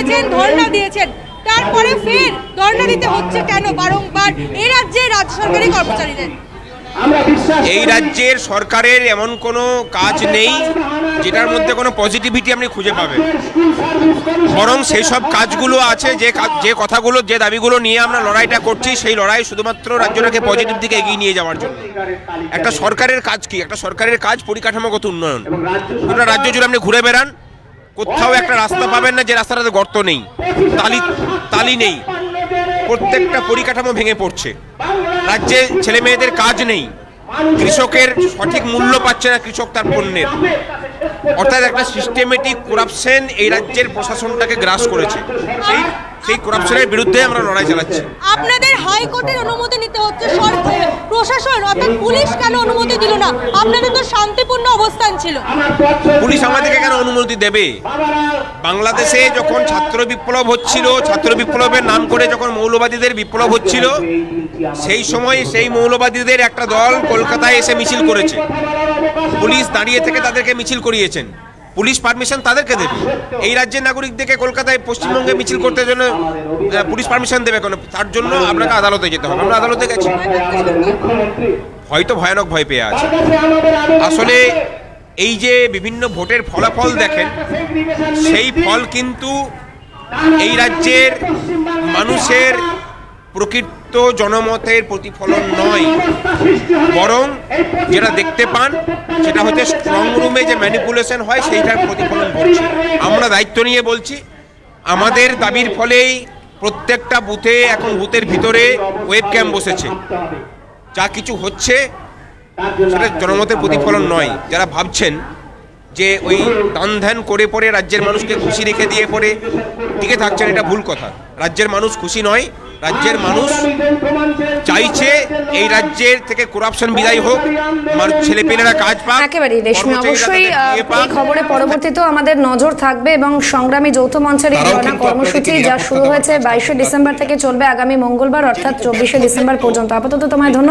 দিয়েছেন, ধর্ণা দিয়েছেন, তারপরে ফের ধর্ণা দিতে হচ্ছে কেন বারংবার এই রাজ্যের রাজ্য সরকারি কর্মচারীদের? এই রাজ্যের সরকারের এমন কোনো কাজ নেই যেটার মধ্যে কোনো পজিটিভিটি আপনি খুঁজে পাবেন, বরং সেই সব কাজগুলো আছে যে কথাগুলো, যে দাবিগুলো নিয়ে আমরা লড়াইটা করছি, সেই লড়াই শুধুমাত্র রাজ্যটাকে পজিটিভ দিকে এগিয়ে নিয়ে যাওয়ার জন্য। একটা সরকারের কাজ কি? একটা সরকারের কাজ পরিকাঠামোগত উন্নয়ন। গোটা রাজ্য জুড়ে আপনি ঘুরে বেড়ান, কোথাও একটা রাস্তা পাবেন না যে রাস্তাটাতে গর্ত নেই, তালি নেই, প্রত্যেকটা পরিকাঠামো ভেঙে পড়ছে। রাজ্যে ছেলে মেয়েদের কাজ নেই, কৃষকের সঠিক মূল্য পাচ্ছে না কৃষক তার পণ্যের। অর্থাৎ একটা সিস্টেমেটিক করাপশন এই রাজ্যের প্রশাসনটাকে গ্রাস করেছে। সেই করাপশনের বিরুদ্ধে আমরা লড়াই চালাচ্ছি। আপনাদের হাইকোর্টের অনুমতি নিতে হচ্ছে, প্রশাসন অর্থাৎ পুলিশ কেন অনুমতি দিল না? আপনাদের তো শান্তিপূর্ণ অবস্থান ছিল। পুলিশ আমাদেরকে কেন অনুমতি দেবে? বাংলাদেশে যখন ছাত্র বিপ্লব হচ্ছিল, ছাত্র বিপ্লবের নাম করে যখন মৌলবাদীদের বিপ্লব হচ্ছিল, সেই সময় সেই মৌলবাদীদের একটা দল কলকাতায় এসে মিছিল করেছে। পুলিশ দাঁড়িয়ে থেকে তাদেরকে মিছিল করিয়েছেন। পুলিশ পারমিশন তাদেরকে দেবে? এই রাজ্যের নাগরিকদেরকে কলকাতায় পশ্চিমবঙ্গে মিছিল করতে জন্য পুলিশ পারমিশন দেবে কেন? তার জন্য আপনাকে আদালতে যেতে হবে। আমরা আদালতে গেছি, হয়তো ভয়ানক ভয় পেয়ে আছে। আসলে এই যে বিভিন্ন ভোটের ফলাফল দেখেন, সেই ফল কিন্তু এই রাজ্যের মানুষের প্রকৃত জনমতের প্রতিফলন নয়, বরং যেটা দেখতে পান সেটা হচ্ছে স্ট্রং রুমে যে ম্যানিপুলেশন হয় সেইটার প্রতিফলন ঘটছে। আমরা দায়িত্ব নিয়ে বলছি, আমাদের দাবির ফলেই প্রত্যেকটা বুথে এখন বুথের ভিতরে ওয়েব ক্যাম বসেছে। যা কিছু হচ্ছে সেটা জনমতের প্রতিফলন নয়। যারা ভাবছেন যে ওই দান ধ্যান করে পরে রাজ্যের মানুষকে খুশি রেখে দিয়ে পরে টিকে থাকছেন, এটা ভুল কথা। রাজ্যের মানুষ খুশি নয়, রাজ্যের মানুষ চাইছে এই রাজ্যের থেকে করাপশন বিদায় হোক, ছেলেপেলেরা কাজ পাক। একেবারেই রেশমি, অবশ্যই এই খবরে পরবর্তীতেও আমাদের নজর থাকবে এবং সংগ্রামী যৌথ মঞ্চের এই ধর্ণা কর্মসূচি যা শুরু হয়েছে 22শে ডিসেম্বর থেকে চলবে আগামী মঙ্গলবার অর্থাৎ 24শে ডিসেম্বর পর্যন্ত। আপাতত তোমায় ধন্যবাদ।